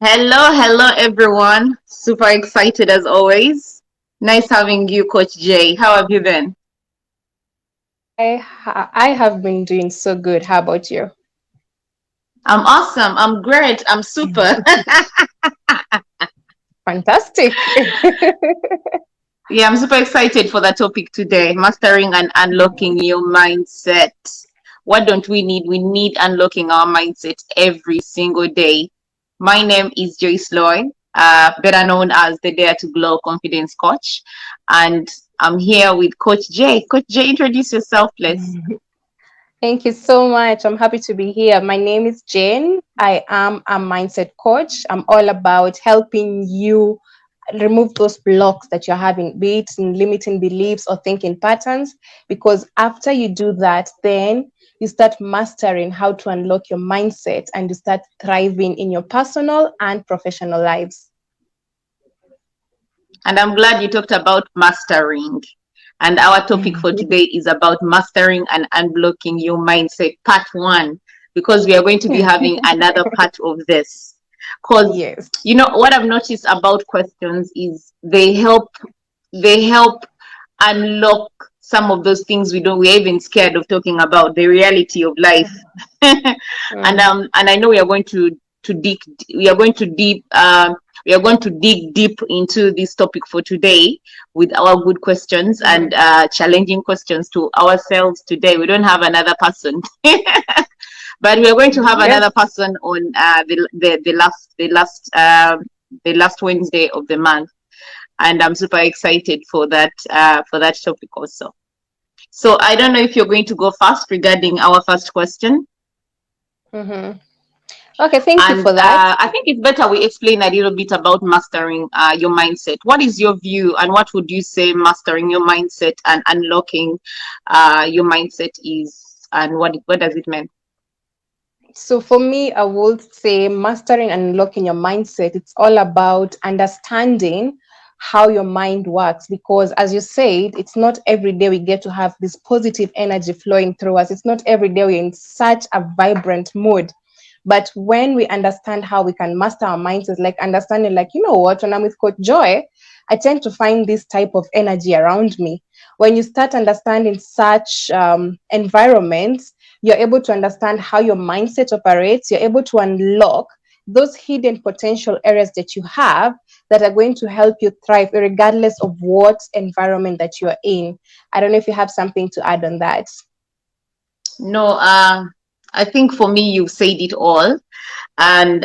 Hello, everyone. Super excited as always. Nice having you, Coach Jay. How have you been? I have been doing so good. How about you? I'm awesome. I'm great. I'm super. Fantastic. Yeah, I'm super excited for the topic today, mastering and unlocking your mindset. What don't we need? We need unlocking our mindset every single day. My name is Joyceloyk, better known as the Dare to Glow Confidence Coach. And I'm here with Coach Jay. Coach Jay, introduce yourself, please. Thank you so much. I'm happy to be here. My name is Jane. I am a mindset coach. I'm all about helping you remove those blocks that you're having, be it in limiting beliefs or thinking patterns. Because after you do that, then you start mastering how to unlock your mindset and you start thriving in your personal and professional lives. And I'm glad you talked about mastering. And our topic for today is about mastering and unblocking your mindset, part one, because we are going to be having another part of this. Because, Yes. what I've noticed about questions is they help unlock some of those things we're even scared of talking about, the reality of life. And I know to dig we are going to deep we are going to dig deep into this topic for today with our good questions and challenging questions to ourselves today. We don't have another person, but we are going to have Yes. another person on the last Wednesday of the month, and I'm super excited for that topic also. So I don't know if you're going to go first regarding our first question. Mm-hmm. Okay, thank you And for that. I think it's better we explain a little bit about mastering your mindset. What is your view, and what would you say mastering your mindset and unlocking your mindset is, and what does it mean? So for me, I would say mastering and unlocking your mindset, it's all about understanding how your mind works. Because as you said, it's not every day we get to have this positive energy flowing through us. It's not every day we're in such a vibrant mood. But when we understand how we can master our minds, it's like understanding, like, you know what, when I'm with Coach Joy, I tend to find this type of energy around me. When you start understanding such environments, you're able to understand how your mindset operates. You're able to unlock those hidden potential areas that you have that are going to help you thrive regardless of what environment that you're in. I don't know if you have something to add on that. No, I think for me, you've said it all. And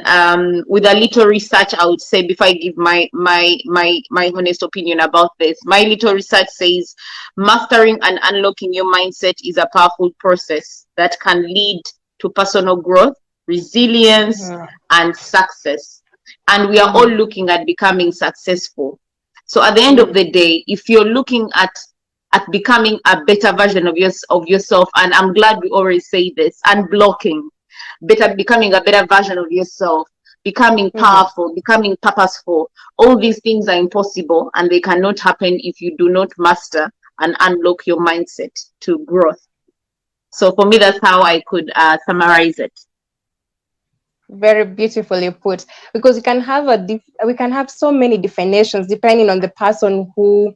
with a little research, I would say, before I give my honest opinion about this, my little research says mastering and unlocking your mindset is a powerful process that can lead to personal growth, resilience, Mhm, and success. And we are all mhm, looking at becoming successful. So at the end of mhm, the day, if you're looking at becoming a better version of yourself, and I'm glad we always say this, unblocking, becoming a better version of yourself, becoming mhm. powerful, becoming purposeful. All these things are impossible, and they cannot happen if you do not master and unlock your mindset to growth. So for me, that's how I could summarize it. Very beautifully put. Because we can have so many definitions depending on the person who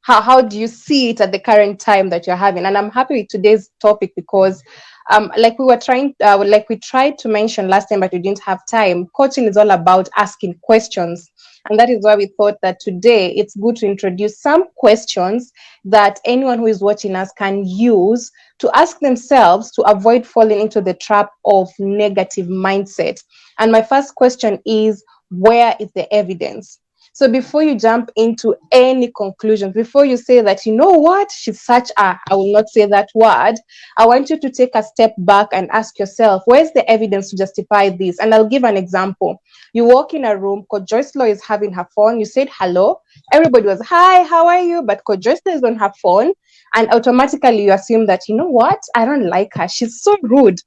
how do you see it at the current time that you're having. And I'm happy with today's topic because like we tried to mention last time but we didn't have time. Coaching is all about asking questions, and that is why we thought that today it's good to introduce some questions that anyone who is watching us can use to ask themselves to avoid falling into the trap of negative mindset. And my first question is, where is the evidence? So before you jump into any conclusions, before you say that, you know what, she's such a, I will not say that word, I want you to take a step back and ask yourself, where's the evidence to justify this? And I'll give an example. You walk in a room, Coach Joyceloyk is having her phone, you said hello, everybody was, hi, how are you? But Coach Joyceloyk is on her phone, and automatically you assume that, you know what, I don't like her. She's so rude.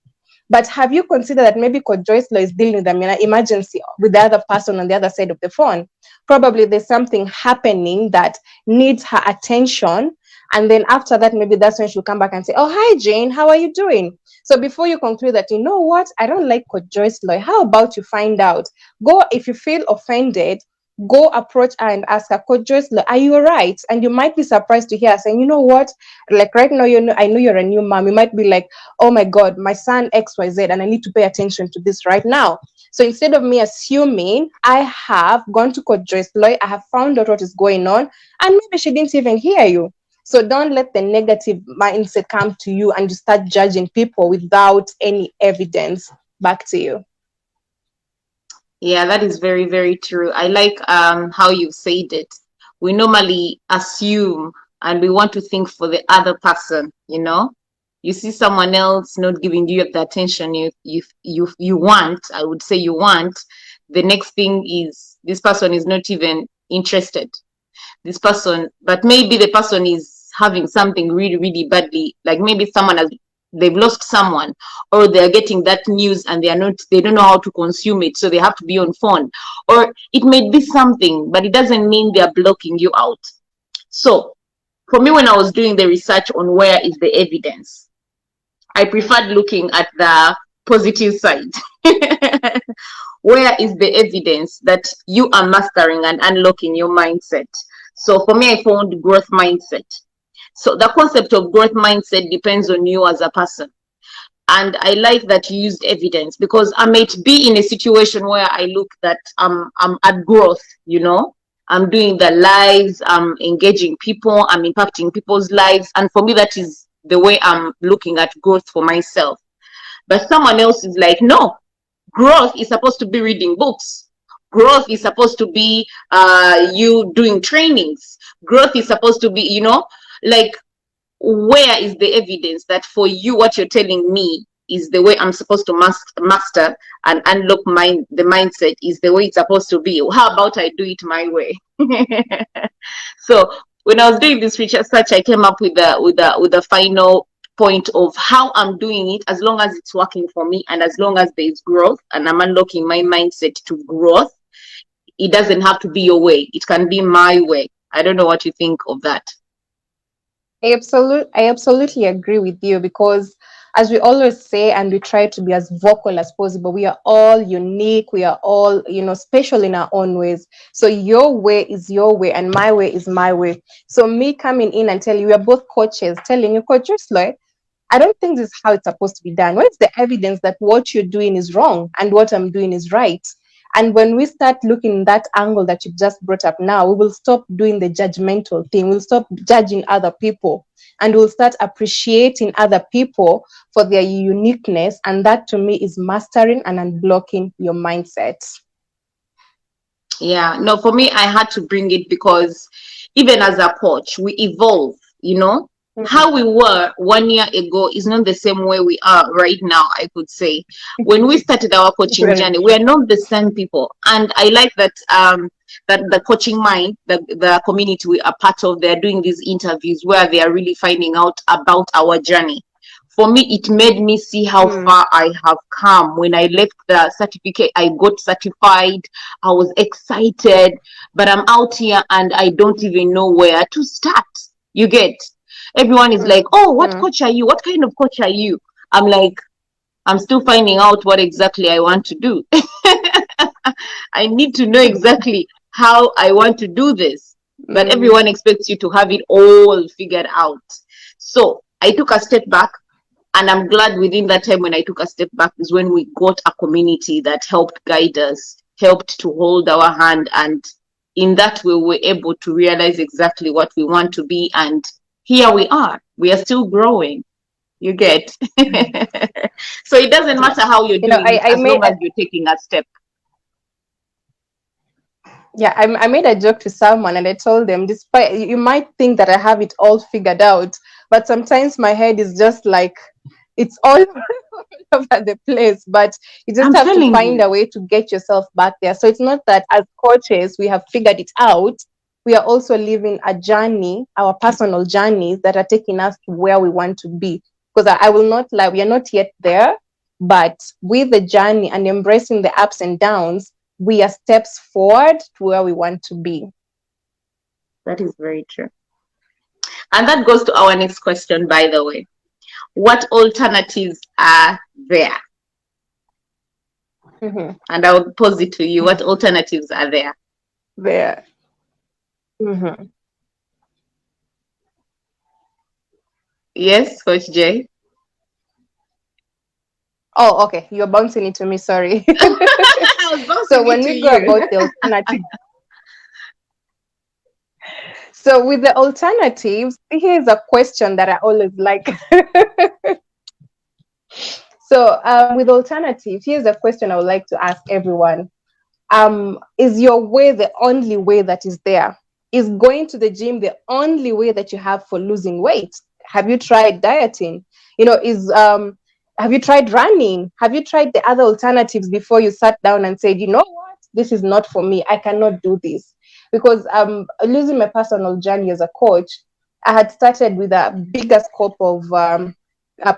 But have you considered that maybe Coach Joyceloyk is dealing with an emergency with the other person on the other side of the phone? Probably there's something happening that needs her attention, And then after that, maybe that's when she'll come back and say, oh, hi, Jane, how are you doing? So before you conclude that, you know what, I don't like Coach Joyceloyk, how about you find out? Go, if you feel offended, go approach her and ask her, Coach Joyceloyk, are you all right? And you might be surprised to hear her saying, you know what, like right now, I know you're a new mom. You might be like, oh my God, my son XYZ, and I need to pay attention to this right now. So instead of me assuming, I have gone to Coach Joyceloyk, I have found out what is going on, and maybe she didn't even hear you. So don't let the negative mindset come to you and you start judging people without any evidence back to you. Yeah, that is very, very true. I like how you said it. We normally assume and we want to think for the other person, you know. You see someone else not giving you the attention you want, I would say you want. The next thing is this person is not even interested. This person, but maybe the person is having something really, really badly, like maybe someone has, they've lost someone, or they're getting that news and they don't know how to consume it, so they have to be on phone, or it may be something, but it doesn't mean they're blocking you out. So for me, when I was doing the research on where is the evidence, I preferred looking at the positive side. Where is the evidence that you are mastering and unlocking your mindset? So for me, I found growth mindset. So the concept of growth mindset depends on you as a person. And I like that you used evidence, because I might be in a situation where I look that I'm at growth, you know, I'm doing the lives, I'm engaging people, I'm impacting people's lives. And for me, that is the way I'm looking at growth for myself. But someone else is like, no, growth is supposed to be reading books. Growth is supposed to be you doing trainings. Growth is supposed to be, you know, like, where is the evidence that for you, what you're telling me is the way I'm supposed to master and unlock the mindset is the way it's supposed to be? How about I do it my way? So when I was doing this research, I came up with the final point of how I'm doing it, as long as it's working for me and as long as there's growth and I'm unlocking my mindset to growth. It doesn't have to be your way, it can be my way. I don't know what you think of that. I absolutely agree with you, because as we always say, and we try to be as vocal as possible, we are all unique, we are all, special in our own ways. So your way is your way and my way is my way. So me coming in and telling you, we are both coaches, telling you, Coach Joyceloyk, I don't think this is how it's supposed to be done. Where's the evidence that what you're doing is wrong and what I'm doing is right? And when we start looking that angle that you just brought up now, we will stop doing the judgmental thing. We'll stop judging other people and we'll start appreciating other people for their uniqueness. And that to me is mastering and unblocking your mindset. Yeah, no, for me, I had to bring it because even as a coach, we evolve, you know. How we were 1 year ago is not the same way we are right now, I could say. When we started our coaching Very journey, we true. are not the same people. And I like that that the coaching mind, the community we are part of, they're doing these interviews where they are really finding out about our journey. For me, it made me see how Mm. far I have come. When I left the certificate, I got certified. I was excited, but I'm out here and I don't even know where to start. You get, everyone is like, oh, what Mm. coach are you? What kind of coach are you? I'm like, I'm still finding out what exactly I want to do. I need to know exactly how I want to do this. But Mm. everyone expects you to have it all figured out. So I took a step back, and I'm glad within that time when I took a step back is when we got a community that helped guide us, helped to hold our hand, and in that way we were able to realize exactly what we want to be, and here we are. We are still growing. You get. So it doesn't matter how you're doing it, I as made long as you're taking a step. I made a joke to someone and I told them, despite you might think that I have it all figured out, but sometimes my head is just like it's all over the place. But you just I'm have to telling find you. a way to get yourself back there. So it's not that as coaches we have figured it out. We are also living a journey, our personal journeys that are taking us to where we want to be. Because I will not lie, we are not yet there, but with the journey and embracing the ups and downs, we are steps forward to where we want to be. That is very true. And that goes to our next question, by the way. What alternatives are there? Mm-hmm. And I'll pose it to you. What alternatives are there? There. Mm-hmm. Yes, Coach Jay? Oh, okay. You're bouncing it to me. Sorry. I was So bouncing it when to we go you. about the alternative, so with the alternatives, here's a question that I always like. So with alternatives, here's a question I would like to ask everyone. Is your way the only way that is there? Is going to the gym the only way that you have for losing weight? Have you tried dieting? Is have you tried running? Have you tried the other alternatives before you sat down and said, you know what, this is not for me, I cannot do this? Because losing my personal journey as a coach, I had started with a bigger scope of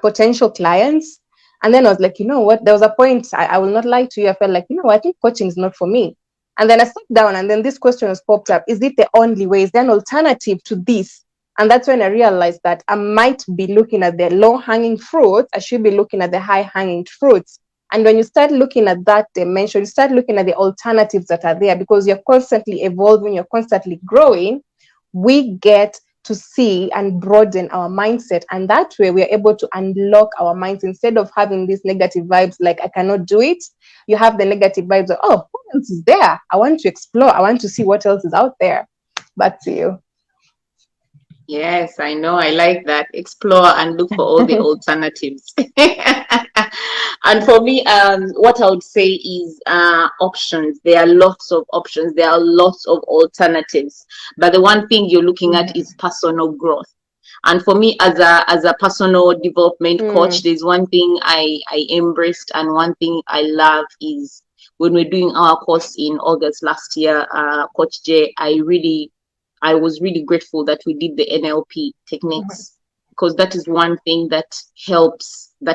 potential clients. And then I was like, you know what? There was a point, I will not lie to you. I felt like, you know what? I think coaching is not for me. And then I sat down and then this question was popped up. Is it the only way? Is there an alternative to this? And that's when I realized that I might be looking at the low hanging fruits. I should be looking at the high hanging fruits. And when you start looking at that dimension, you start looking at the alternatives that are there because you're constantly evolving, you're constantly growing. We get to see and broaden our mindset. And that way we are able to unlock our minds instead of having these negative vibes like, I cannot do it. You have the negative vibes of, oh, what else is there? I want to explore. I want to see what else is out there. Back to you. Yes, I know. I like that. Explore and look for all the alternatives. And for me, what I would say is options. There are lots of options. There are lots of alternatives. But the one thing you're looking at is personal growth. And for me, as a personal development coach, there's one thing I embraced and one thing I love is when we're doing our course in August last year, Coach J, I was really grateful that we did the NLP techniques because that is one thing that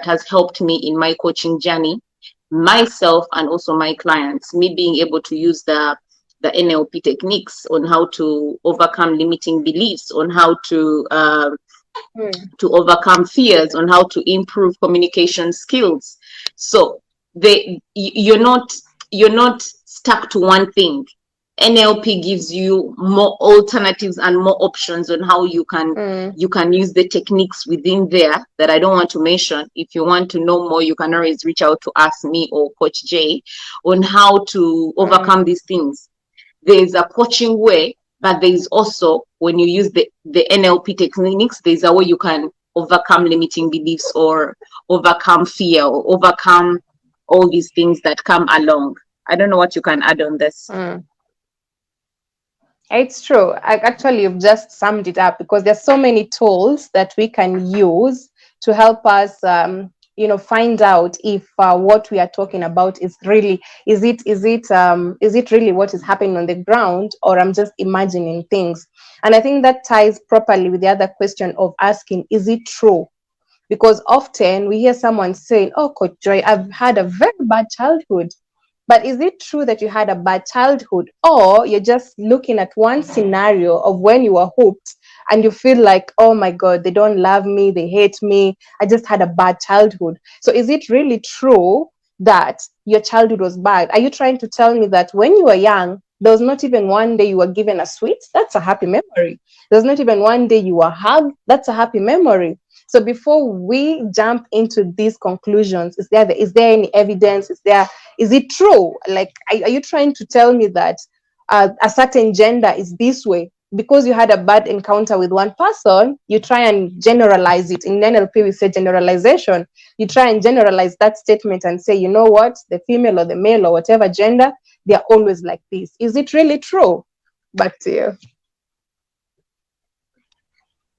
has helped me in my coaching journey, myself and also my clients, me being able to use the NLP techniques on how to overcome limiting beliefs, on how to overcome fears, on how to improve communication skills. So you're not stuck to one thing. NLP gives you more alternatives and more options on how you can use the techniques within there that I don't want to mention. If you want to know more, you can always reach out to us, me or Coach Jay, on how to overcome these things. There's a coaching way, but there's also when you use the NLP techniques, there's a way you can overcome limiting beliefs or overcome fear or overcome all these things that come along. I don't know what you can add on this. It's true. Actually, you've just summed it up because there's so many tools that we can use to help us, find out if what we are talking about is really, is it really what is happening on the ground, or I'm just imagining things. And I think that ties properly with the other question of asking, is it true? Because often we hear someone saying, oh, Coach Joy, I've had a very bad childhood. But is it true that you had a bad childhood, or you're just looking at one scenario of when you were hooked and you feel like, oh my God, they don't love me, they hate me, I just had a bad childhood? So is it really true that your childhood was bad? Are you trying to tell me that when you were young, there was not even one day you were given a sweet? That's a happy memory. There's not even one day you were hugged? That's a happy memory. So before we jump into these conclusions, is there any evidence? Is it true? Like, are you trying to tell me that a certain gender is this way? Because you had a bad encounter with one person, you try and generalize it. In NLP, we say generalization. You try and generalize that statement and say, you know what, the female or the male or whatever gender, they're always like this. Is it really true? Back to you.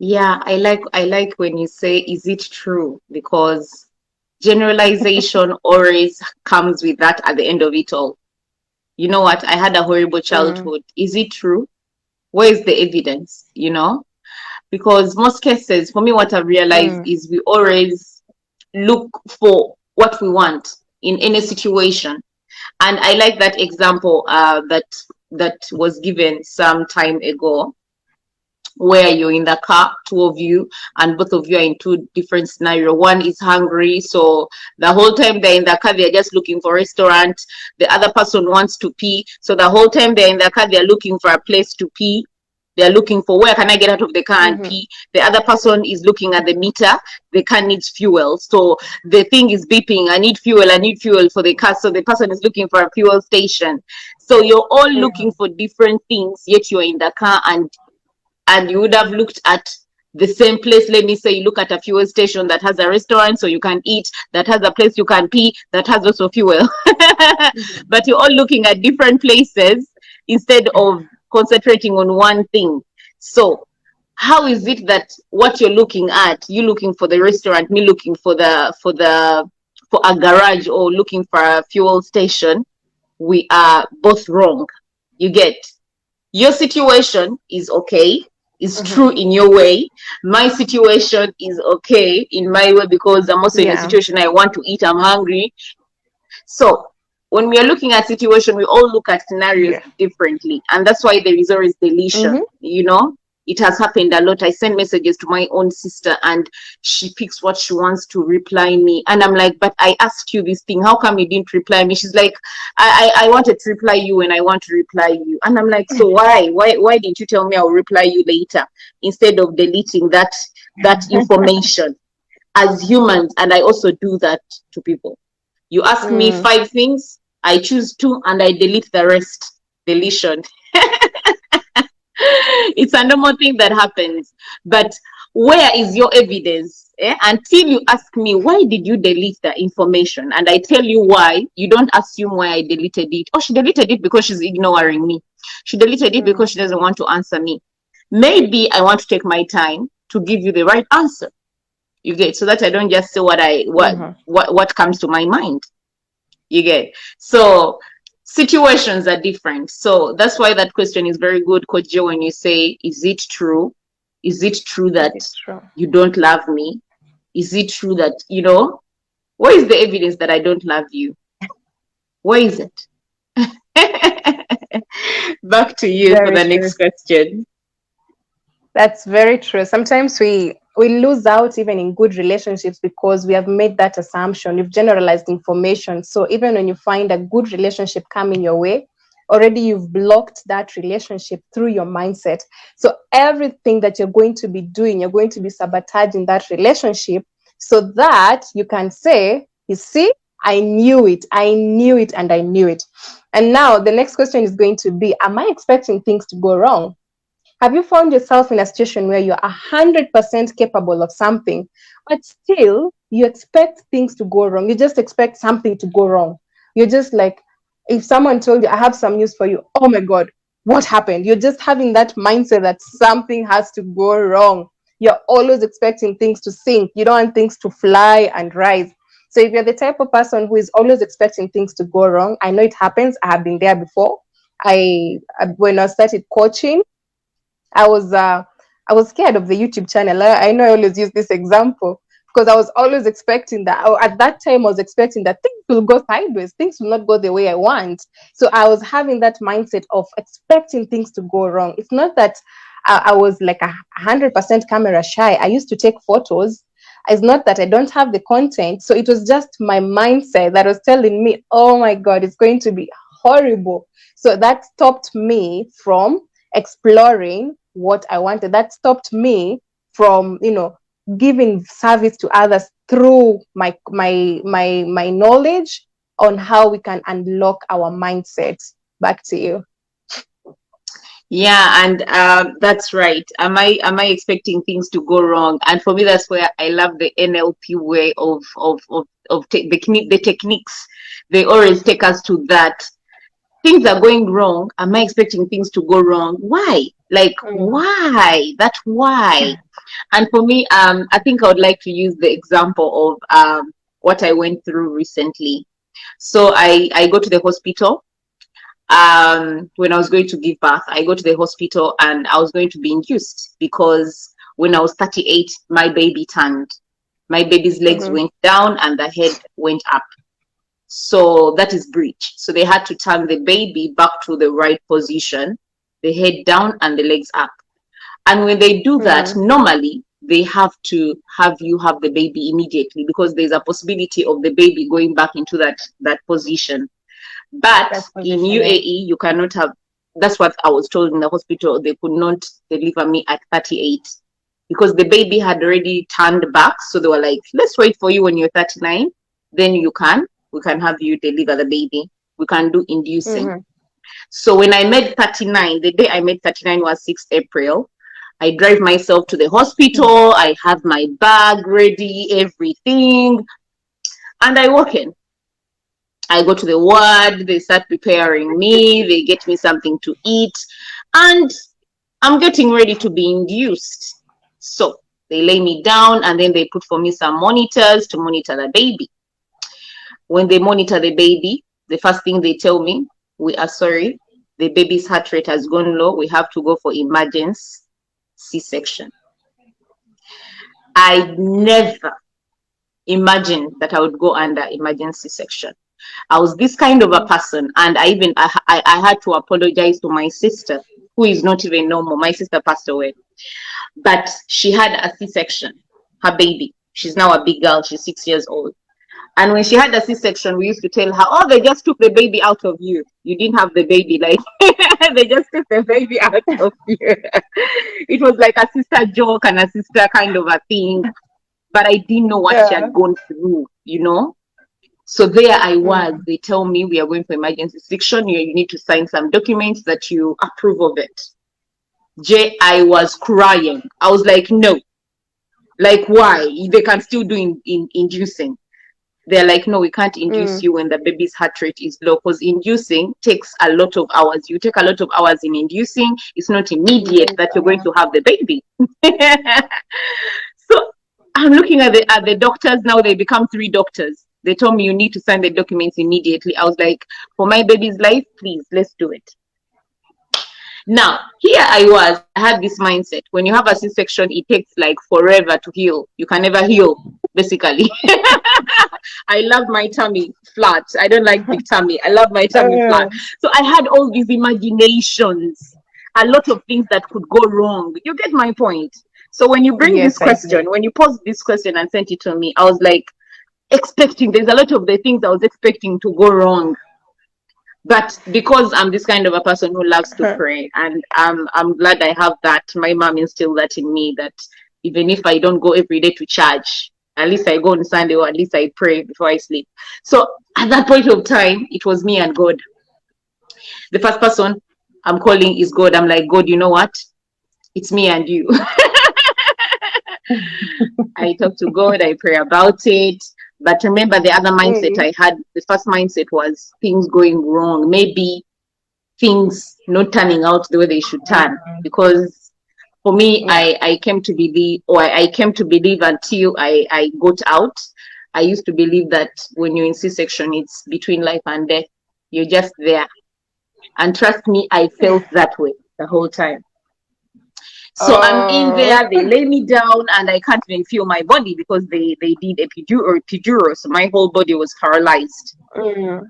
Yeah, I like when you say, is it true? Because generalization always comes with that at the end of it all. You know what? I had a horrible childhood. Is it true? Where is the evidence? Because most cases, for me, what I've realized is we always look for what we want in any situation. And I like that example that was given some time ago where you're in the car, two of you, and both of you are in two different scenarios. One is hungry, so the whole time they're in the car, they're just looking for a restaurant. The other person wants to pee, so the whole time they're in the car, they're looking for a place to pee. They're looking for, where can I get out of the car and Mm-hmm. pee. The other person is looking at the meter. The car needs fuel, so the thing is beeping, I need fuel for the car. So the person is looking for a fuel station. So you're all looking Mm-hmm. for different things, yet you're in the car, and you would have looked at the same place. Let me say you look at a fuel station that has a restaurant so you can eat, that has a place you can pee, that has also fuel. But you're all looking at different places instead of concentrating on one thing. So how is it that what you're looking at, you looking for the restaurant, me looking for for a garage, or looking for a fuel station, we are both wrong? You get, your situation is okay, is true Mm-hmm. in your way. My situation is okay in my way, because I'm also in a Yeah. situation I want to eat, I'm hungry. So when we are looking at situation, we all look at scenarios Yeah. differently, and that's why there is always deletion. Mm-hmm. It has happened a lot. I send messages to my own sister, and she picks what she wants to reply me, and I'm like, but I asked you this thing, how come you didn't reply me? She's like, I wanted to reply you when I want to reply you. And I'm like, so why didn't you tell me I'll reply you later, instead of deleting that information? As humans, and I also do that to people. You ask me Mm. 5 things, I choose 2 and I delete the rest. Deletion. It's a normal thing that happens. But where is your evidence? Until you ask me, why did you delete the information? And I tell you why, you don't assume why I deleted it. Oh, she deleted it because she's ignoring me. She deleted it Mm. because she doesn't want to answer me. Maybe I want to take my time to give you the right answer. You get, so that I don't just say Mm-hmm. what comes to my mind. You get, so situations are different. So that's why that question is very good, Coach Joe. When you say, is it true? Is it true Is that it true? you don't love me? Is it true that, what is the evidence that I don't love you? Where is it? Back to you for Very the true. next question. That's very true. Sometimes we lose out even in good relationships because we have made that assumption. We've generalized information. So even when you find a good relationship coming your way, already you've blocked that relationship through your mindset. So everything that you're going to be doing, you're going to be sabotaging that relationship so that you can say, you see, I knew it, and I knew it. And now the next question is going to be, am I expecting things to go wrong? Have you found yourself in a situation where you're 100% capable of something, but still you expect things to go wrong? You just expect something to go wrong. You're just like, if someone told you, I have some news for you, oh my God, what happened? You're just having that mindset that something has to go wrong. You're always expecting things to sink. You don't want things to fly and rise. So if you're the type of person who is always expecting things to go wrong, I know it happens. I have been there before. When I started coaching, I was uh, I was scared of the YouTube channel. I know I always use this example because I was always expecting that. At that time, I was expecting that things will go sideways. Things will not go the way I want. So I was having that mindset of expecting things to go wrong. It's not that I was like 100% camera shy. I used to take photos. It's not that I don't have the content. So it was just my mindset that was telling me, oh my God, it's going to be horrible. So that stopped me from exploring what I wanted. That stopped me from, giving service to others through my knowledge on how we can unlock our mindset. Back to you. Yeah, and that's right. Am I expecting things to go wrong? And for me, that's where I love the NLP way the techniques. They always take us to that. Things are going wrong. Am I expecting things to go wrong? Why? Like, Mm. why? That why? And for me, I think I would like to use the example of what I went through recently. So I go to the hospital. When I was going to give birth, I go to the hospital and I was going to be induced because when I was 38, my baby turned. My baby's legs Mm-hmm. went down and the head went up. So that is breech. So they had to turn the baby back to the right position, the head down and the legs up. And when they do that, Mm. normally they have to have you have the baby immediately, because there's a possibility of the baby going back into that position. But That in position, yeah. UAE, you cannot have. That's what I was told in the hospital. They could not deliver me at 38 because the baby had already turned back. So they were like, let's wait for you when you're 39. Then we can have you deliver the baby. We can do inducing. Mm-hmm. So when I made 39, the day I made 39 was 6th April. I drive myself to the hospital. I have my bag ready, everything. And I walk in. I go to the ward. They start preparing me. They get me something to eat. And I'm getting ready to be induced. So they lay me down and then they put for me some monitors to monitor the baby. When they monitor the baby, the first thing they tell me, we are sorry, the baby's heart rate has gone low. We have to go for emergency C-section. I never imagined that I would go under emergency section. I was this kind of a person, and I had to apologize to my sister, who is not even normal. My sister passed away, but she had a C-section, her baby. She's now a big girl. She's 6 years old. And when she had a C-section, we used to tell her, "Oh, they just took the baby out of you. You didn't have the baby. Like they just took the baby out of you." It was like a sister joke and a sister kind of a thing. But I didn't know what she Yeah. had gone through, you know. So there I was. Mm. They tell me we are going for emergency section. You need to sign some documents that you approve of it. Jay, I was crying. I was like, no. Like, why? They can still do inducing. They're like, no, we can't induce Mm. you when the baby's heart rate is low, because inducing takes a lot of hours. You take a lot of hours in inducing. It's not immediate that you're going Yeah. to have the baby. So I'm looking at the doctors now. They become three doctors. They told me you need to sign the documents immediately. I was like, for my baby's life, please, let's do it. Now, here I was, I had this mindset. When you have a C-section, it takes like forever to heal. You can never heal, basically. I love my tummy flat. I don't like big tummy. I love my tummy flat. So I had all these imaginations, a lot of things that could go wrong. You get my point? So when you bring this Yes, I do. question, when you posed this question and sent it to me, I was like expecting, there's a lot of the things I was expecting to go wrong. But because I'm this kind of a person who loves to pray, and I'm glad I have that. My mom instilled that in me, that even if I don't go every day to church, at least I go on Sunday, or at least I pray before I sleep. So at that point of time, it was me and God. The first person I'm calling is God. I'm like, God, you know what? It's me and you. I talk to God, I pray about it. But remember, the other mindset Mm. I had, the first mindset was things going wrong. Maybe things not turning out the way they should turn. Because for me, Yeah. I came to believe, or I came to believe until I got out. I used to believe that when you're in C-section, it's between life and death. You're just there. And trust me, I felt that way the whole time. So I'm in Oh. there, they lay me down, and I can't even feel my body because they did epidural, so my whole body was paralyzed. Mm.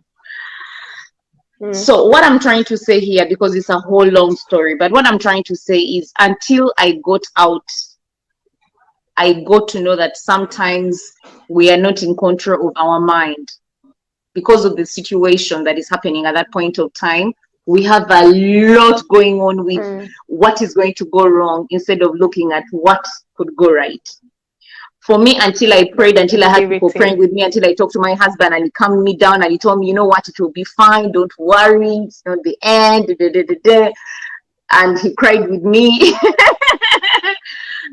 Mm. So what I'm trying to say here, because it's a whole long story, but what I'm trying to say is until I got out, I got to know that sometimes we are not in control of our mind because of the situation that is happening at that point of time. We have a lot going on with Mm. what is going to go wrong instead of looking at what could go right. For me, until I The prayed, until I had people positivity. praying with me, until I talked to my husband and he calmed me down and he told me, you know what, it will be fine, don't worry, it's not the end, da, da, da, da, and he cried with me.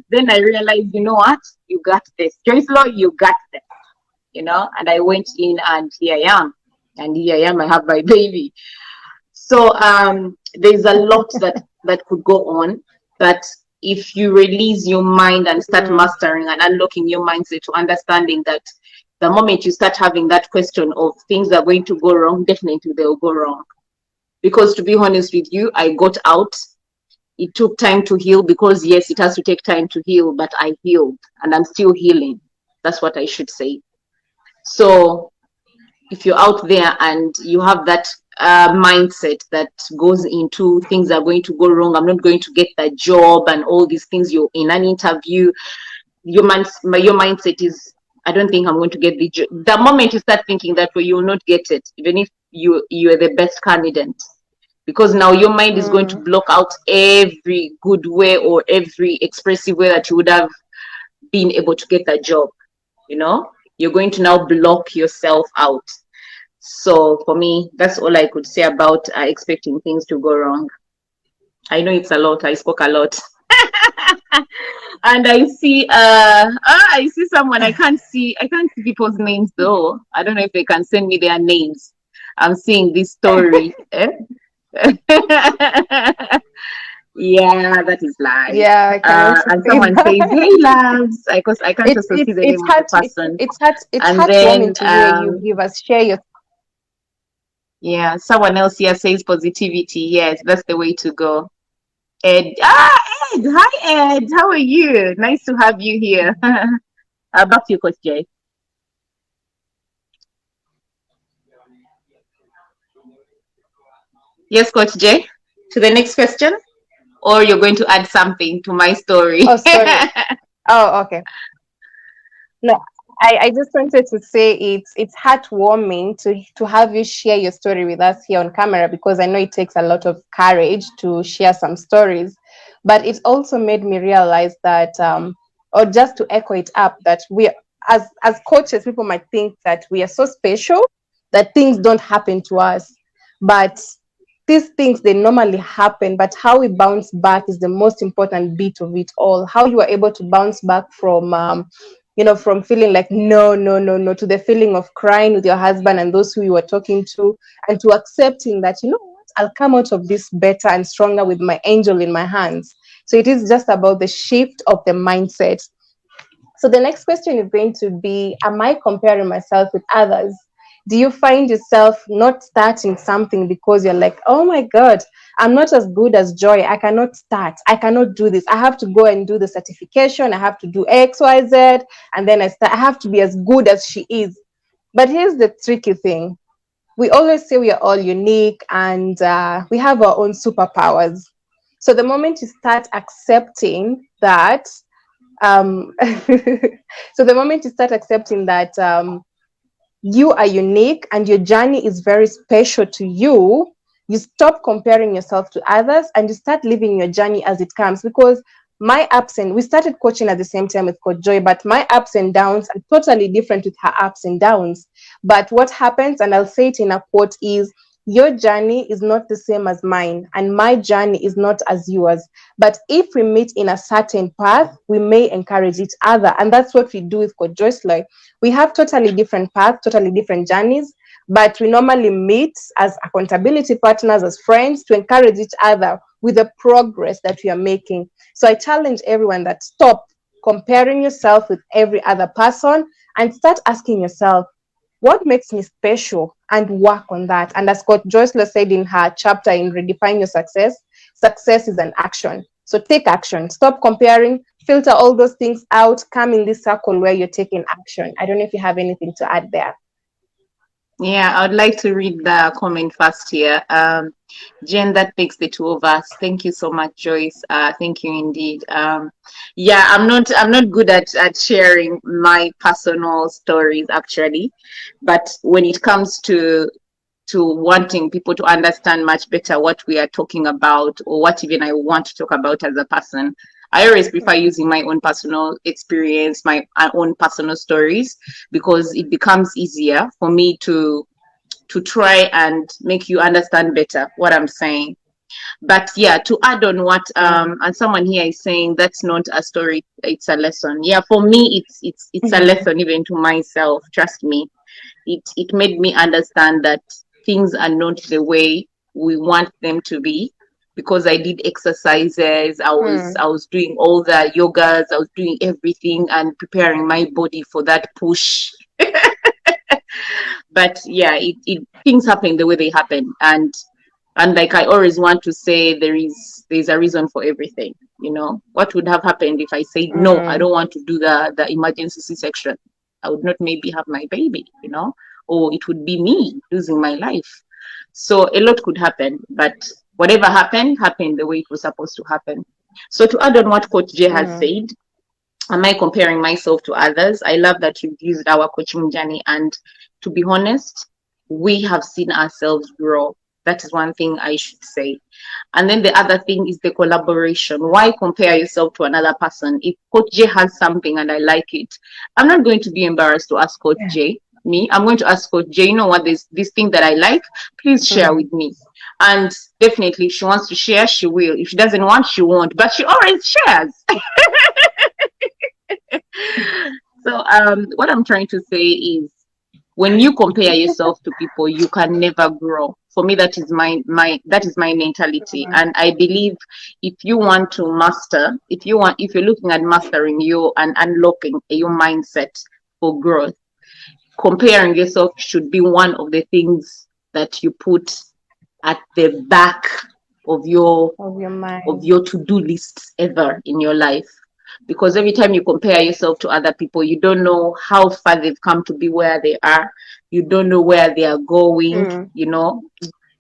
Then I realized, you know what, you got this. Joyceloyk, you got this, you know, and I went in and here I am. And here I am, I have my baby. So there's a lot that could go on, but if you release your mind and start Mm. mastering and unlocking your mindset to understanding that the moment you start having that question of things are going to go wrong, definitely they'll go wrong. Because to be honest with you, I got out. It took time to heal, because yes, it has to take time to heal, but I healed and I'm still healing. That's what I should say. So if you're out there and you have that mindset that goes into things are going to go wrong. I'm not going to get that job and all these things. You're in an interview, your mindset is, I don't think I'm going to get the job. The moment you start thinking that way, you will not get it, even if you are the best candidate, because now your mind is going to Mm. block out every good way or every expressive way that you would have been able to get that job. You're going to now block yourself out. So for me, that's all I could say about expecting things to go wrong. I know it's a lot. I spoke a lot. And I see someone. I can't see people's names though. I don't know if they can send me their names. I'm seeing this story. Yeah, that is live. Yeah, I can also And see someone says, "Hey, that. loves," because I can't it's also see it's the it's name of hard the person. it's And then heartwarming to hear you give us share your. yeah, someone else here says positivity. Yes, that's the way to go. Ed, Ed, hi Ed, how are you? Nice to have you here. Back to you, Coach Jay. Yes, Coach Jay. To the next question, or you're going to add something to my story. Oh, sorry. Oh, okay. No, I just wanted to say it's heartwarming to have you share your story with us here on camera, because I know it takes a lot of courage to share some stories, but it also made me realize that or just to echo it up, that we, as coaches, people might think that we are so special that things don't happen to us, but these things, they normally happen, but how we bounce back is the most important bit of it all. How you are able to bounce back from from feeling like no, no, no, no, to the feeling of crying with your husband and those who you were talking to, and to accepting that, you know what, I'll come out of this better and stronger with my angel in my hands. So it is just about the shift of the mindset. So the next question is going to be, am I comparing myself with others? Do you find yourself not starting something because you're like, oh my God, I'm not as good as Joy. I cannot start. I cannot do this. I have to go and do the certification. I have to do X, Y, Z. And then I have to be as good as she is. But here's the tricky thing. We always say we are all unique, and we have our own superpowers. So the moment you start accepting that, um, so the moment you start accepting that you are unique and your journey is very special to you, you stop comparing yourself to others and you start living your journey as it comes. Because my ups and we started coaching at the same time with Coach Joy, but my ups and downs are totally different with her ups and downs. But what happens, and I'll say it in a quote, is your journey is not the same as mine, and my journey is not as yours. But if we meet in a certain path, we may encourage each other. And that's what we do with Coach Joyceloyk. We have totally different paths, totally different journeys, but we normally meet as accountability partners, as friends, to encourage each other with the progress that we are making. So I challenge everyone that stop comparing yourself with every other person and start asking yourself, what makes me special, and work on that. And as Coach Joyceloyk said in her chapter in Redefine Your Success, success is an action. So take action. Stop comparing, filter all those things out, come in this circle where you're taking action. I don't know if you have anything to add there. Yeah, I would like to read the comment first here. Jen, that makes the two of us. Thank you so much, Joyce. Thank you indeed. Yeah, I'm not good at sharing my personal stories actually, but when it comes to wanting people to understand much better what we are talking about, or what even I want to talk about as a person, I always prefer using my own personal experience, my own personal stories, because it becomes easier for me to try and make you understand better what I'm saying. But yeah, to add on what Mm. and someone here is saying, that's not a story, it's a lesson. Yeah, for me it's a Mhm. lesson even to myself. Trust me, it made me understand that things are not the way we want them to be, because I did exercises, I was doing all the yogas, I was doing everything and preparing my body for that push. But yeah, it things happen the way they happen, and like I always want to say, there's a reason for everything. What would have happened if I said no, I Mm. don't want to do the emergency C-section? I would not maybe have my baby, or it would be me losing my life. So a lot could happen, but whatever happened the way it was supposed to happen. So to add on what Coach J has Mm. said, am I comparing myself to others? I love that you've used our coaching journey, and to be honest, we have seen ourselves grow. That is one thing I should say. And then the other thing is the collaboration. Why compare yourself to another person? If Coach J has something and I like it, I'm not going to be embarrassed to ask Coach J. Me, I'm going to ask Coach J, you know what, this thing that I like, please share Mm. with me. And definitely, if she wants to share, she will. If she doesn't want, she won't. But she always shares. So what I'm trying to say is, when you compare yourself to people, you can never grow. For me, that is my mentality. Mm. And I believe if you want to master, if you're looking at mastering you and unlocking your mindset for growth, comparing yourself should be one of the things that you put at the back of your Of your of mind. your to-do lists ever in your life. Because every time you compare yourself to other people, you don't know how far they've come to be where they are. You don't know where they are going. Mm.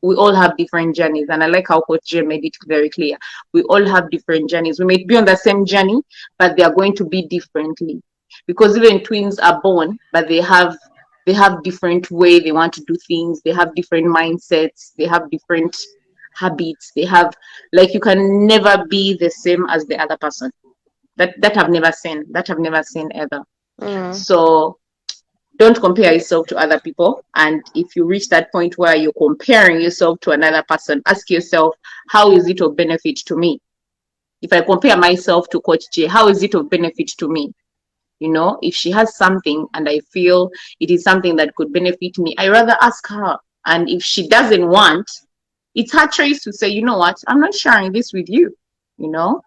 We all have different journeys, and I like how Coach J made it very clear. We all have different journeys. We may be on the same journey, but they are going to be differently, because even twins are born, but they have different way they want to do things. They have different mindsets. They have different habits. They have, like, you can never be the same as the other person. That I've never seen. That I've never seen ever. Mm. So don't compare yourself to other people. And if you reach that point where you're comparing yourself to another person, ask yourself, how is it of benefit to me? If I compare myself to Coach J, how is it of benefit to me? If she has something and I feel it is something that could benefit me, I rather ask her. And if she doesn't want, it's her choice to say, you know what, I'm not sharing this with you. you know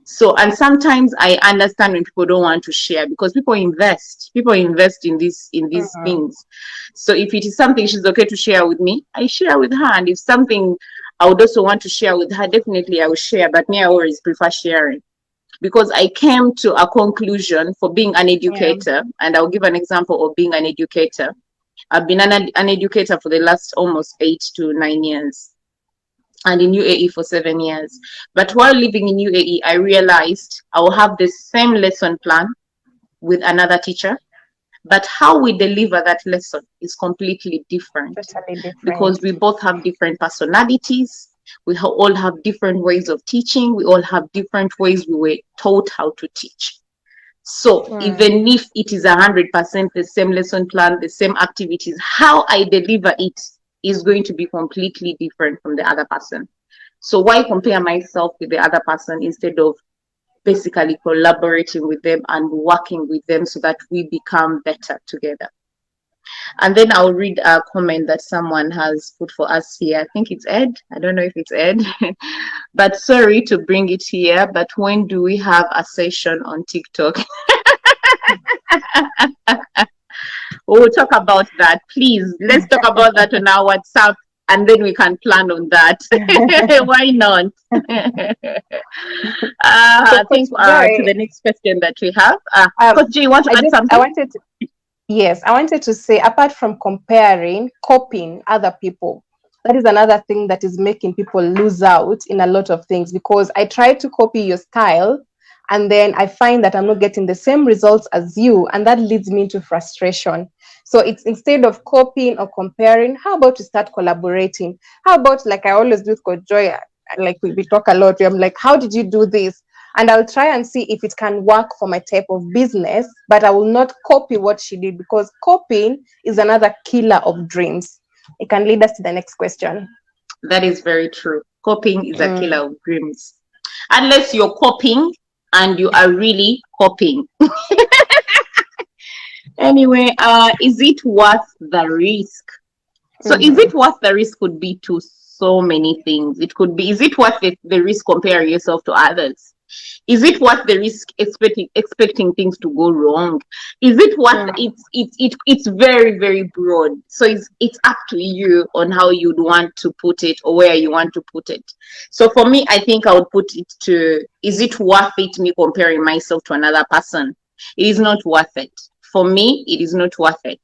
so, and sometimes I understand when people don't want to share, because people invest in these Mm. things. So if it is something she's okay to share with me, I share with her. And if something I would also want to share with her, definitely I will share. But me, I always prefer sharing, because I came to a conclusion for being an Yeah. educator. And I'll give an example of being an educator. I've been an educator for the last almost 8 to 9 years, and in UAE for 7 years. But while living in UAE, I realized I will have the same lesson plan with another teacher, but how we deliver that lesson is completely different, Totally because different. we both have different personalities. We all have different ways of teaching. We all have different ways we were taught how to teach. So Mm. even if it is 100% the same lesson plan, the same activities, how I deliver it is going to be completely different from the other person. So why compare myself with the other person instead of basically collaborating with them and working with them so that we become better together? And then I'll read a comment that someone has put for us here. I think it's Ed. I don't know if it's Ed. But sorry to bring it here, but when do we have a session on TikTok? We'll talk about that. Please, let's talk about that on our WhatsApp, and then we can plan on that. Why not? So, I Coach think to Joy, the next question that we have. um, Coach J, you want to add I something? wanted to, yes, I wanted to say, apart from comparing, copying other people, that is another thing that is making people lose out in a lot of things, because I try to copy your style and then I find that I'm not getting the same results as you, and that leads me into frustration. So it's, instead of copying or comparing, how about we start collaborating? How about, like I always do with Coach Joy, like we talk a lot, I'm like, how did you do this? And I'll try and see if it can work for my type of business, but I will not copy what she did, because copying is another killer of dreams. It can lead us to the next question. That is very true. Copying is a Mm. killer of dreams. Unless you're copying and you are really copying. Anyway, is it worth the risk? So is Mm-hmm. it worth the risk could be to so many things. It could be, is it worth the risk comparing yourself to others? Is it worth the risk expecting things to go wrong? Is it worth Mm. it's very, very broad. So it's up to you on how you'd want to put it or where you want to put it. So for me, I think I would put it to, is it worth it, me comparing myself to another person? It is not worth it. For me, it is not worth it.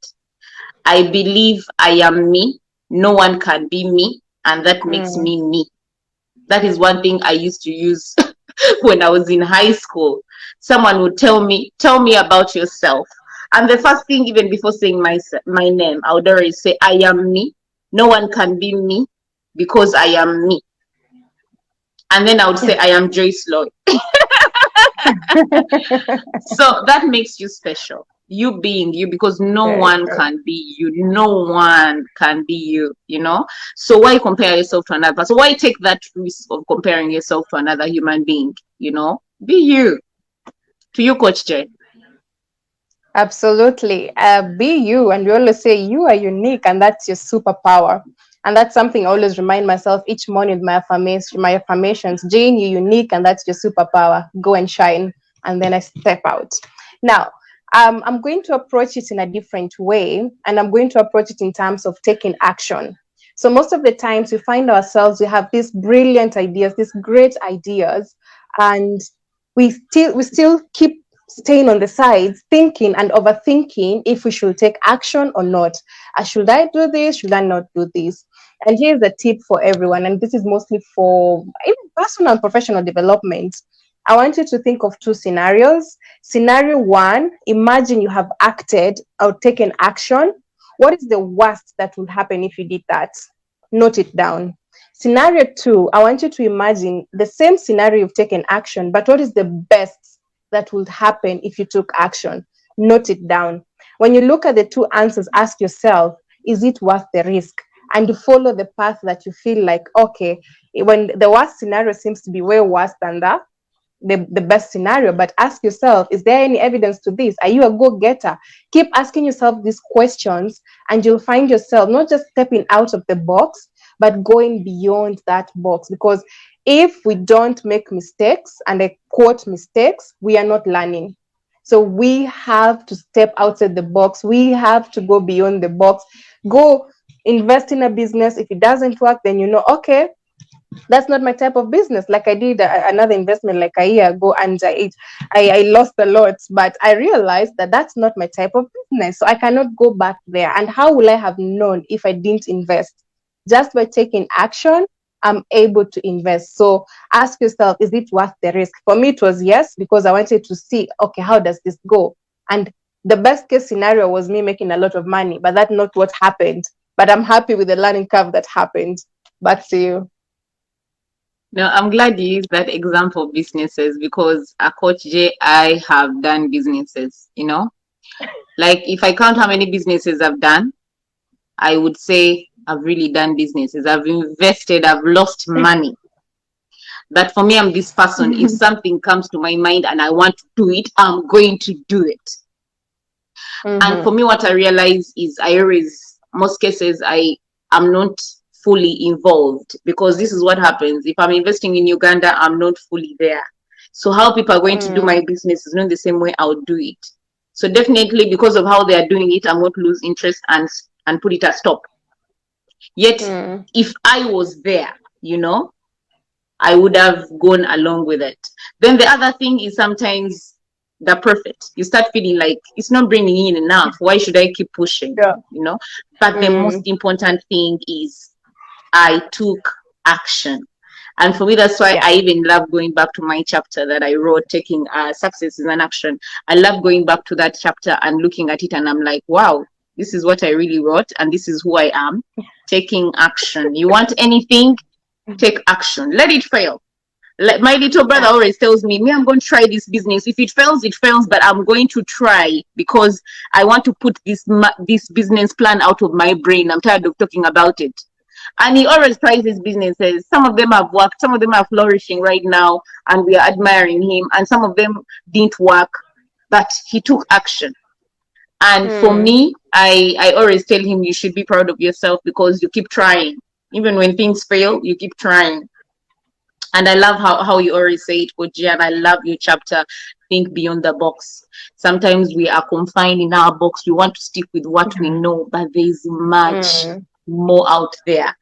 I believe I am me. no one can be me, and that makes Mm. me me. That is one thing I used to use when I was in high school. Someone would tell me about yourself. And the first thing, even before saying my name, I would always say, I am me. No one can be me because I am me. And then I would say, I am Joyceloyk. So that makes you special. You being you, because no Very one true. can be you. No one can be you, you know? So why compare yourself to another person? Why take that risk of comparing yourself to another human being, you know? Be you. To you, Coach Jay. Absolutely. Be you. And we always say you are unique, and that's your superpower. And that's something I always remind myself each morning with my affirmations. Jane, you're unique, and that's your superpower. Go and shine. And then I step out. Now, I'm going to approach it in a different way, and I'm going to approach it in terms of taking action. So most of the times we find ourselves, we have these brilliant ideas, these great ideas, and we still keep staying on the sides, thinking and overthinking if we should take action or not. Should I do this? Should I not do this? And here's a tip for everyone, and this is mostly for even personal and professional development. I want you to think of two scenarios. Scenario one, imagine you have acted or taken action. What is the worst that will happen if you did that? Note it down. Scenario two, I want you to imagine the same scenario you've taken action, but what is the best that would happen if you took action? Note it down. When you look at the two answers, ask yourself, is it worth the risk? And follow the path that you feel like, okay, when the worst scenario seems to be way worse than the best scenario, but ask yourself, is there any evidence to this? Are you a go-getter? Keep asking yourself these questions, and you'll find yourself not just stepping out of the box, but going beyond that box. Because if we don't make mistakes, and I quote mistakes, we are not learning. So we have to step outside the box. We have to go beyond the box. Go invest in a business. If it doesn't work, then you know, okay, that's not my type of business. Like I did another investment like a year ago, and I lost a lot, but I realized that that's not my type of business. So I cannot go back there. And how will I have known if I didn't invest? Just by taking action, I'm able to invest. So ask yourself, is it worth the risk? For me, it was yes, because I wanted to see, okay, how does this go? And the best case scenario was me making a lot of money, but that's not what happened. But I'm happy with the learning curve that happened. Back to you. No, I'm glad you used that example of businesses, because Coach J, I have done businesses, you know? Like if I count how many businesses I've done, I would say I've really done businesses. I've invested, I've lost money. But for me, I'm this person. If something comes to my mind and I want to do it, I'm going to do it. And for Mm-hmm. me, what I realize is most cases, I am not fully involved, because this is what happens. If I'm investing in Uganda, I'm not fully there. So how people are going to do my Mm, business is not the same way I would do it. So definitely because of how they are doing it, I'm going to lose interest and put it a stop. Yet, mm, if I was there, you know, I would have gone along with it. Then the other thing is sometimes the profit. You start feeling like it's not bringing in enough. Why should I keep pushing? yeah. You know? But the most Mm, important thing is I took action. And for me, that's why yeah. I even love going back to my chapter that I wrote, taking success is an action. I love going back to that chapter and looking at it, and I'm like, wow, this is what I really wrote, and this is who I am. Taking action. You want anything? Take action. Let it fail. Like my little brother Yeah. always tells me, I'm going to try this business. If it fails, it fails, but I'm going to try, because I want to put this business plan out of my brain. I'm tired of talking about it. And he always tries his businesses. Some of them have worked, some of them are flourishing right now, and we are admiring him. And some of them didn't work, but he took action. And for Mm, me, I always tell him, you should be proud of yourself because you keep trying. Even when things fail, you keep trying. And I love how you always say it, Koji, and I love your chapter, think beyond the box. Sometimes we are confined in our box. We want to stick with what we know, but there's much mm, more out there.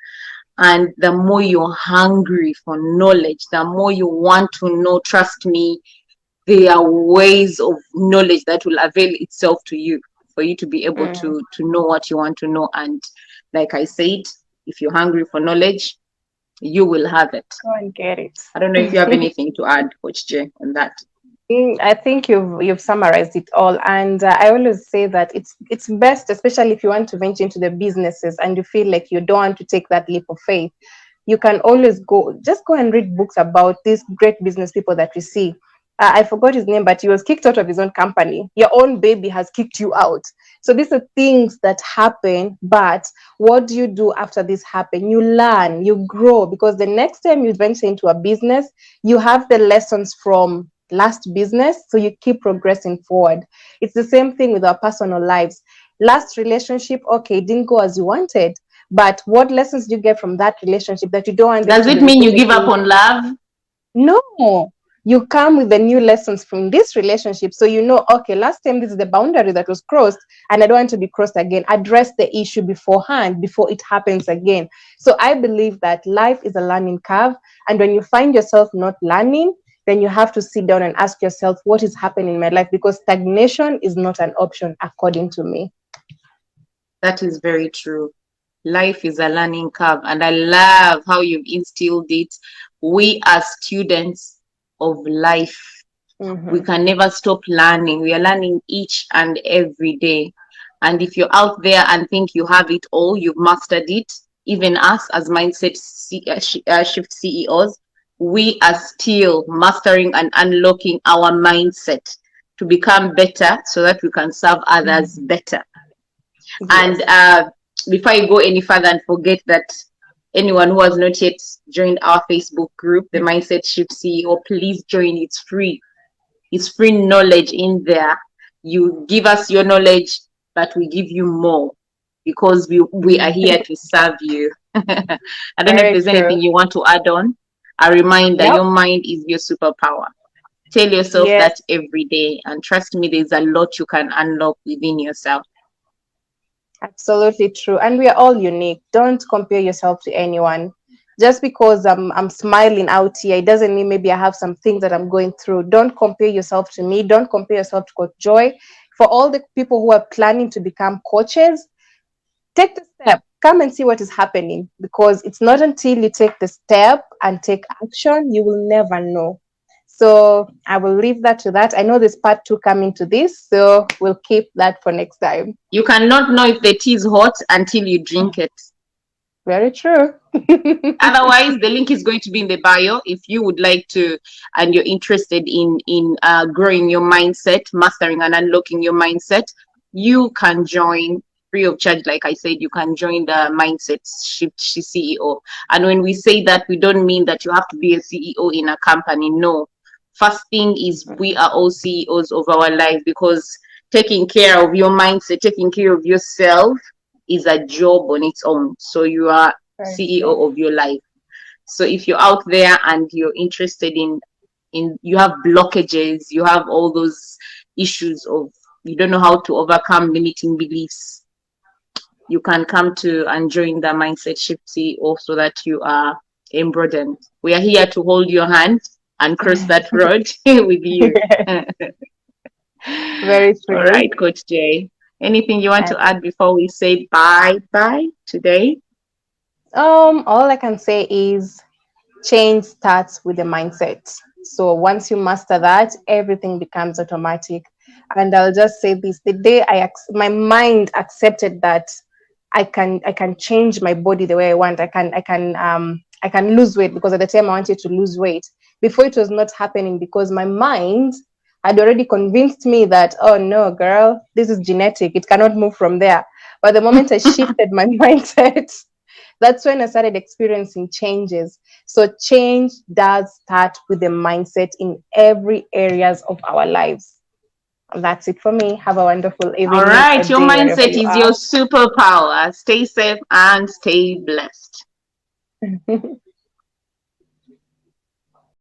And the more you're hungry for knowledge, the more you want to know, trust me, there are ways of knowledge that will avail itself to you for you to be able mm, to know what you want to know. And Like I said, if you're hungry for knowledge, you will have it. Go and get it. I don't know if you have anything to add, Coach J, on that. I think you've summarized it all, and I always say that it's best, especially if you want to venture into the businesses and you feel like you don't want to take that leap of faith. You can always go and read books about these great business people that we see. I forgot his name, but he was kicked out of his own company. Your own baby has kicked you out. So these are things that happen, but what do you do after this happen? You learn, you grow, because the next time you venture into a business, you have the lessons from last business, so you keep progressing forward. It's the same thing with our personal lives. Last relationship, okay, it didn't go as you wanted, but what lessons do you get from that relationship that you don't want them Does to it be mean you repeated give up in? on love? No, you come with the new lessons from this relationship. So you know, okay, last time this is the boundary that was crossed, and I don't want to be crossed again. Address the issue beforehand before it happens again. So I believe that life is a learning curve. And when you find yourself not learning, then you have to sit down and ask yourself, what is happening in my life? Because stagnation is not an option, according to me. That is very true. Life is a learning curve, and I love how you've instilled it. We are students of life. We Mm-hmm. can never stop learning. We are learning each and every day. And if you're out there and think you have it all, you've mastered it, even us as shift CEOs, we are still mastering and unlocking our mindset to become better so that we can serve others better. And Yes. before I go any further and forget that anyone who has not yet joined our Facebook group, the Mindset Shift CEO, please join. It's free. It's free knowledge in there. You give us your knowledge, but we give you more because we are here to serve you. I don't know if Very there's true. anything you want to add on. A reminder, Yep. your mind is your superpower. Tell yourself Yes. that every day, and trust me, there's a lot you can unlock within yourself. Absolutely true. And we are all unique. Don't compare yourself to anyone. Just because I'm smiling out here, it doesn't mean maybe I have some things that I'm going through. Don't compare yourself to me. Don't compare yourself to Coach Joy. For all the people who are planning to become coaches, take the step. Come and see what is happening, because it's not until you take the step and take action, you will never know. So I will leave that to that. I know there's part two coming to this, so we'll keep that for next time. You cannot know if the tea is hot until you drink it. Very true. Otherwise, the link is going to be in the bio if you would like to and you're interested in growing your mindset, mastering and unlocking your mindset. You can join free of charge. Like I said, you can join the Mindset Shift CEO. And when we say that, we don't mean that you have to be a CEO in a company. No. First thing is, we are all CEOs of our life, because taking care of your mindset, taking care of yourself is a job on its own. So you are Very true. CEO of your life. So if you're out there and you're interested in you have blockages, you have all those issues of you don't know how to overcome limiting beliefs, you can come to and join the Mindset Shift CEO so that you are embroidered. We are here to hold your hand and cross that road with you. All Very true. right, Coach Jay. Anything you want to add before we say bye bye today? All I can say is change starts with the mindset. So once you master that, everything becomes automatic. And I'll just say this: the day my mind accepted that I can change my body the way I want. I can lose weight, because at the time I wanted to lose weight. Before, it was not happening because my mind had already convinced me that, oh no, girl, this is genetic. It cannot move from there. But the moment I shifted my mindset, that's when I started experiencing changes. So change does start with the mindset in every areas of our lives. That's it for me. Have a wonderful All evening or right, your day wherever mindset you is your are. superpower. Stay safe and stay blessed.